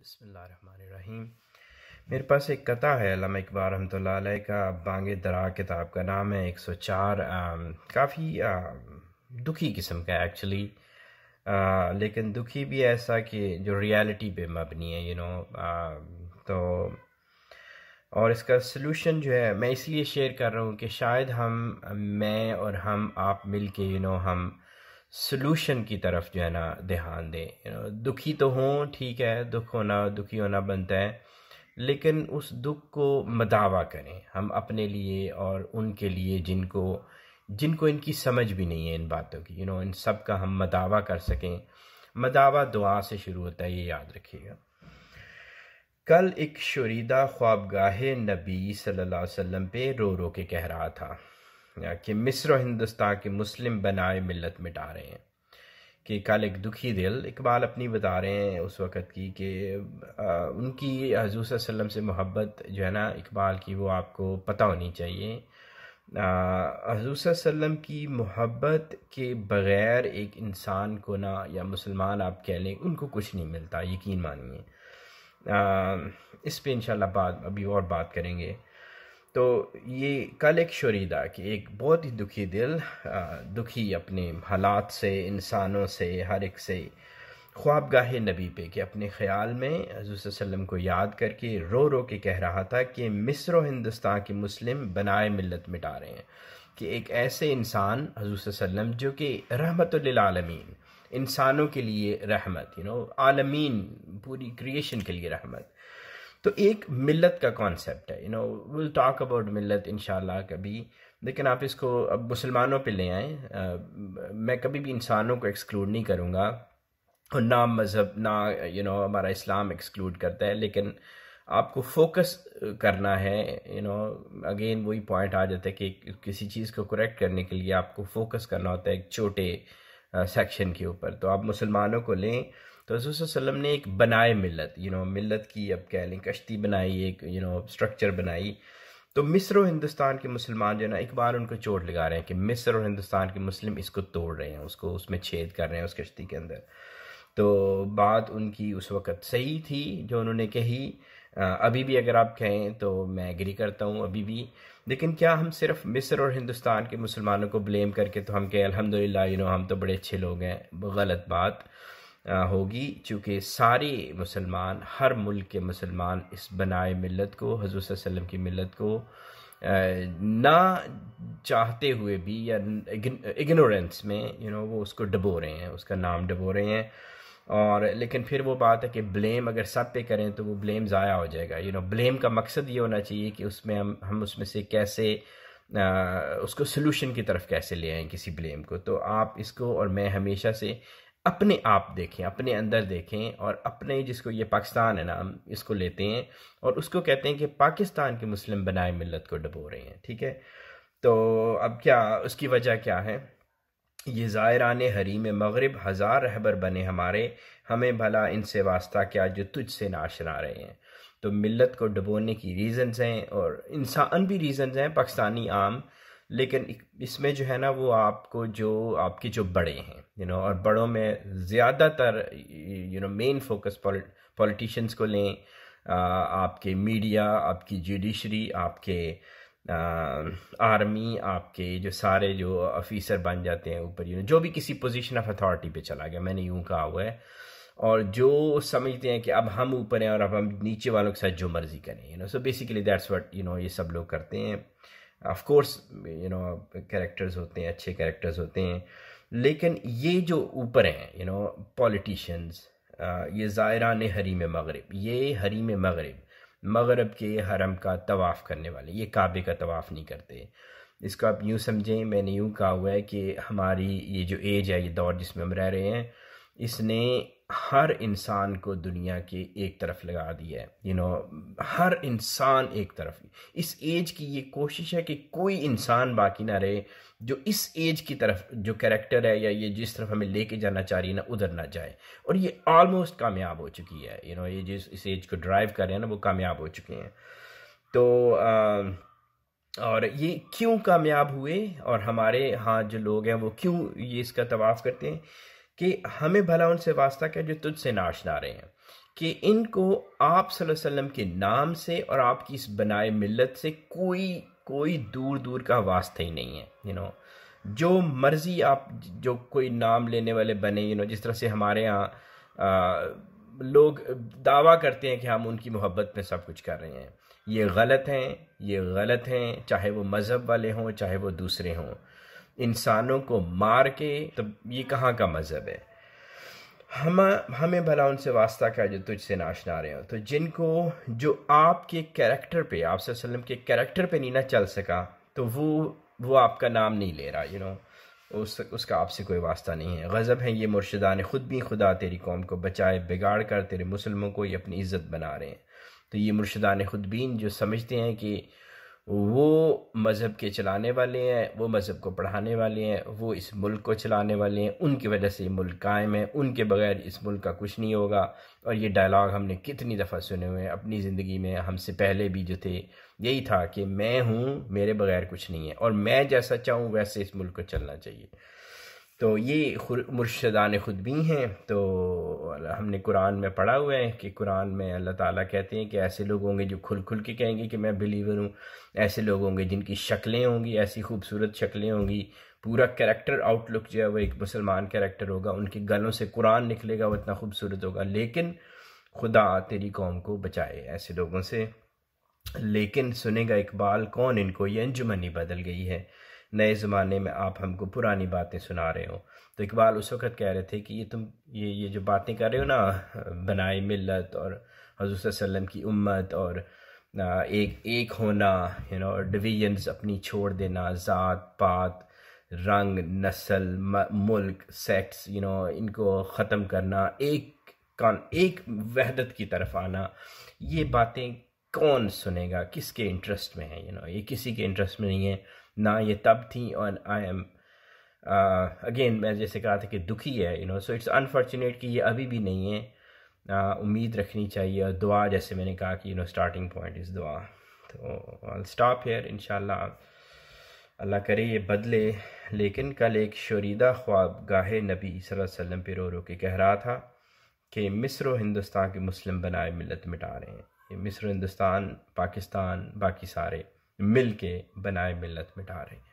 بسم اللہ الرحمن الرحیم۔ میرے پاس ایک قطع ہے علامہ اقبال رحمۃ اللہ علیہ کا، بانگ درا کتاب کا نام ہے، 104۔ کافی دکھی قسم کا ہے ایکچولی، لیکن دکھی بھی ایسا کہ جو ریالٹی پہ مبنی ہے تو اور اس کا سلوشن جو ہے میں اس لیے شیئر کر رہا ہوں کہ شاید میں اور ہم آپ مل کے ہم سلوشن کی طرف جو ہے نا دھیان دیں۔ دکھی تو ہوں، ٹھیک ہے، دکھی ہونا بنتا ہے، لیکن اس دکھ کو مداوا کریں ہم اپنے لیے اور ان کے لیے جن کو ان کی سمجھ بھی نہیں ہے ان باتوں کی، ان سب کا ہم مداوا کر سکیں۔ مداوا دعا سے شروع ہوتا ہے، یہ یاد رکھیے گا۔ کل ایک شوریدہ خوابگاہ نبی صلی اللہ علیہ وسلم پہ رو رو کے کہہ رہا تھا کہ مصر و ہندوستان کے مسلم بنائے ملت مٹا رہے ہیں۔ کہ کل ایک دکھی دل، اقبال اپنی بتا رہے ہیں اس وقت کی کہ ان کی حضور صلی اللہ علیہ وسلم سے محبت جو ہے نا اقبال کی، وہ آپ کو پتہ ہونی چاہیے۔ حضور صلی اللہ علیہ وسلم کی محبت کے بغیر ایک انسان کو نا، یا مسلمان آپ کہہ لیں، ان کو کچھ نہیں ملتا، یقین مانیے۔ اس پہ انشاءاللہ ابھی اور بات کریں گے۔ تو یہ کل ایک شوریدہ کہ ایک بہت ہی دکھی دل، دکھی اپنے حالات سے، انسانوں سے، ہر ایک سے، خوابگاہ نبی پہ کہ اپنے خیال میں حضور صلی اللہ علیہ وسلم کو یاد کر کے رو رو کے کہہ رہا تھا کہ مصر و ہندوستان کے مسلم بنائے ملت مٹا رہے ہیں۔ کہ ایک ایسے انسان حضور صلی اللہ علیہ وسلم جو کہ رحمت للعالمین، انسانوں کے لیے رحمت، عالمین، پوری کریشن کے لیے رحمت۔ تو ایک ملت کا کانسیپٹ ہے، we'll talk about ملت انشاءاللہ کبھی، لیکن آپ اس کو اب مسلمانوں پہ لے آئیں۔ میں کبھی بھی انسانوں کو ایکسکلوڈ نہیں کروں گا، اور نہ مذہب، نہ ہمارا اسلام ایکسکلوڈ کرتا ہے، لیکن آپ کو فوکس کرنا ہے۔ اگین وہی پوائنٹ آ جاتا ہے کہ کسی چیز کو کریکٹ کرنے کے لیے آپ کو فوکس کرنا ہوتا ہے ایک چھوٹے سیکشن کے اوپر۔ تو آپ مسلمانوں کو لیں تو حضور صلی اللہ علیہ وسلم نے ایک بنائے ملت، ملت کی اب کہہ لیں کشتی بنائی، ایک سٹرکچر بنائی۔ تو مصر و ہندوستان کے مسلمان جو ہے نا، اقبال ان کو چوٹ لگا رہے ہیں کہ مصر اور ہندوستان کے مسلم اس کو توڑ رہے ہیں، اس میں چھید کر رہے ہیں اس کشتی کے اندر۔ تو بات ان کی اس وقت صحیح تھی جو انہوں نے کہی، ابھی بھی اگر آپ کہیں تو میں ایگری کرتا ہوں ابھی بھی۔ لیکن کیا ہم صرف مصر اور ہندوستان کے مسلمانوں کو بلیم کر کے تو ہم کہیں الحمدللہ ہم تو بڑے اچھے لوگ ہیں؟ غلط بات ہوگی، چونکہ سارے مسلمان، ہر ملک کے مسلمان اس بنائے ملت کو، حضور صلی اللہ علیہ وسلم کی ملت کو نہ چاہتے ہوئے بھی یا اگنورنس میں وہ اس کو ڈبو رہے ہیں، اس کا نام ڈبو رہے ہیں۔ اور لیکن پھر وہ بات ہے کہ بلیم اگر سب پہ کریں تو وہ بلیم ضائع ہو جائے گا۔ بلیم کا مقصد یہ ہونا چاہیے کہ اس میں ہم اس میں سے کیسے اس کو سلوشن کی طرف کیسے لے آئیں کسی بلیم کو۔ تو آپ اس کو اور میں ہمیشہ سے اپنے آپ دیکھیں، اپنے اندر دیکھیں، اور اپنے جس کو یہ پاکستان ہے نا، ہم اس کو لیتے ہیں اور اس کو کہتے ہیں کہ پاکستان کے مسلم بنائے ملت کو ڈبو رہے ہیں، ٹھیک ہے۔ تو اب کیا اس کی وجہ کیا ہے؟ یہ زائران حریم مغرب ہزار رہبر بنے ہمارے، ہمیں بھلا ان سے واسطہ کیا جو تجھ سے ناشنا رہے ہیں۔ تو ملت کو ڈبونے کی ریزنز ہیں، اور انسان بھی ریزنز ہیں پاکستانی عام، لیکن اس میں جو ہے نا وہ آپ کے جو بڑے ہیں اور بڑوں میں زیادہ تر مین فوکس پولیٹیشنز کو لیں، آپ کے میڈیا، آپ کی جوڈیشری، آپ کے آرمی، آپ کے جو سارے جو آفیسر بن جاتے ہیں اوپر، جو بھی کسی پوزیشن آف اتھارٹی پہ چلا گیا، میں نے یوں کہا ہوا ہے، اور جو سمجھتے ہیں کہ اب ہم اوپر ہیں اور اب ہم نیچے والوں کے ساتھ جو مرضی کریں، سو بیسیکلی دیٹس واٹ یہ سب لوگ کرتے ہیں۔ آف کورس کریکٹرز ہوتے ہیں، اچھے کریکٹرز ہوتے ہیں، لیکن یہ جو اوپر ہیں پولیٹیشینز، یہ زائران حریم مغرب، یہ حریم مغرب کے حرم کا طواف کرنے والے، یہ کعبے کا طواف نہیں کرتے۔ اس کو آپ یوں سمجھیں، میں نے یوں کہا ہوا ہے کہ ہماری یہ جو ایج ہے، یہ دور جس میں ہم رہ رہے ہیں، اس نے ہر انسان کو دنیا کے ایک طرف لگا دیا ہے، ہر انسان ایک طرف۔ اس ایج کی یہ کوشش ہے کہ کوئی انسان باقی نہ رہے جو اس ایج کی طرف، جو کریکٹر ہے یا یہ جس طرف ہمیں لے کے جانا چاہ رہی ہے نا، ادھر نہ جائے۔ اور یہ آلموسٹ کامیاب ہو چکی ہے، یہ جس اس ایج کو ڈرائیو کر رہے ہیں نا، وہ کامیاب ہو چکے ہیں۔ تو اور یہ کیوں کامیاب ہوئے، اور ہمارے ہاں جو لوگ ہیں وہ کیوں یہ اس کا طواف کرتے ہیں؟ کہ ہمیں بھلا ان سے واسطہ کیا جو تجھ سے ناشنا رہے ہیں۔ کہ ان کو آپ صلی اللہ علیہ وسلم کے نام سے اور آپ کی اس بنائے ملت سے کوئی دور دور کا واسطہ ہی نہیں ہے. جو مرضی آپ جو کوئی نام لینے والے بنے، جس طرح سے ہمارے ہاں لوگ دعویٰ کرتے ہیں کہ ہم ان کی محبت میں سب کچھ کر رہے ہیں. یہ غلط ہیں، چاہے وہ مذہب والے ہوں چاہے وہ دوسرے ہوں. انسانوں کو مار کے تو یہ کہاں کا مذہب ہے؟ ہمیں بھلا ان سے واسطہ کیا جو تجھ سے ناشنا رہے ہوں. تو جن کو جو آپ کے کیریکٹر پہ، آپ صلی اللہ علیہ وسلم کے کیریکٹر پہ نہیں نہ چل سکا، تو وہ آپ کا نام نہیں لے رہا. اس کا آپ سے کوئی واسطہ نہیں ہے. غضب ہیں یہ مرشدان خود بھی، خدا تیری قوم کو بچائے، بگاڑ کر تیرے مسلموں کو یہ اپنی عزت بنا رہے ہیں. تو یہ مرشدان خود بین جو سمجھتے ہیں کہ وہ مذہب کے چلانے والے ہیں، وہ مذہب کو پڑھانے والے ہیں، وہ اس ملک کو چلانے والے ہیں، ان کی وجہ سے یہ ملک قائم ہے، ان کے بغیر اس ملک کا کچھ نہیں ہوگا. اور یہ ڈائلاگ ہم نے کتنی دفعہ سنے ہوئے ہیں اپنی زندگی میں. ہم سے پہلے بھی جو تھے یہی تھا کہ میں ہوں، میرے بغیر کچھ نہیں ہے، اور میں جیسا چاہوں ویسے اس ملک کو چلنا چاہیے. تو یہ مرشدان خود بھی ہیں. تو ہم نے قرآن میں پڑھا ہوا ہے کہ قرآن میں اللہ تعالیٰ کہتے ہیں کہ ایسے لوگ ہوں گے جو کھل کے کہیں گے کہ میں بلیور ہوں. ایسے لوگ ہوں گے جن کی شکلیں ہوں گی ایسی خوبصورت شکلیں ہوں گی، پورا کریکٹر آؤٹ لک جو ہے وہ ایک مسلمان کریکٹر ہوگا، ان کے گلوں سے قرآن نکلے گا، وہ اتنا خوبصورت ہوگا. لیکن خدا تیری قوم کو بچائے ایسے لوگوں سے. لیکن سنے گا اقبال کون ان کو، یہ انجمن ہی بدل گئی ہے. نئے زمانے میں آپ ہم کو پرانی باتیں سنا رہے ہو. تو اقبال اس وقت کہہ رہے تھے کہ یہ جو باتیں کر رہے ہو نا، بنائے ملت اور حضور صلی اللہ علیہ وسلم کی امت اور ایک ہونا، ڈویژنز اپنی چھوڑ دینا، ذات پات، رنگ، نسل، ملک، سیکس، ان کو ختم کرنا، ایک وحدت کی طرف آنا، یہ باتیں کون سنے گا؟ کس کے انٹرسٹ میں ہے؟ یہ کسی کے انٹرسٹ میں نہیں ہے. نہ یہ تب تھیں، اور آئی ایم اگین میں جیسے کہا تھا کہ دکھی ہے. سو اٹس انفارچونیٹ کہ یہ ابھی بھی نہیں ہے. امید رکھنی چاہیے، اور دعا، جیسے میں نے کہا کہ اسٹارٹنگ پوائنٹ از دعا. تو I'll stop here انشاءاللہ. اللہ کرے یہ بدلے. لیکن کل ایک شوریدہ خواب گاہ نبی صلی اللہ علیہ وسلم پہ رو کے کہہ رہا تھا کہ مصر و ہندوستان کے مسلم بنائے ملت مٹا رہے ہیں. یہ مصر و ہندوستان، پاکستان، باقی سارے مل کے بنائے ملت مٹا رہے ہیں.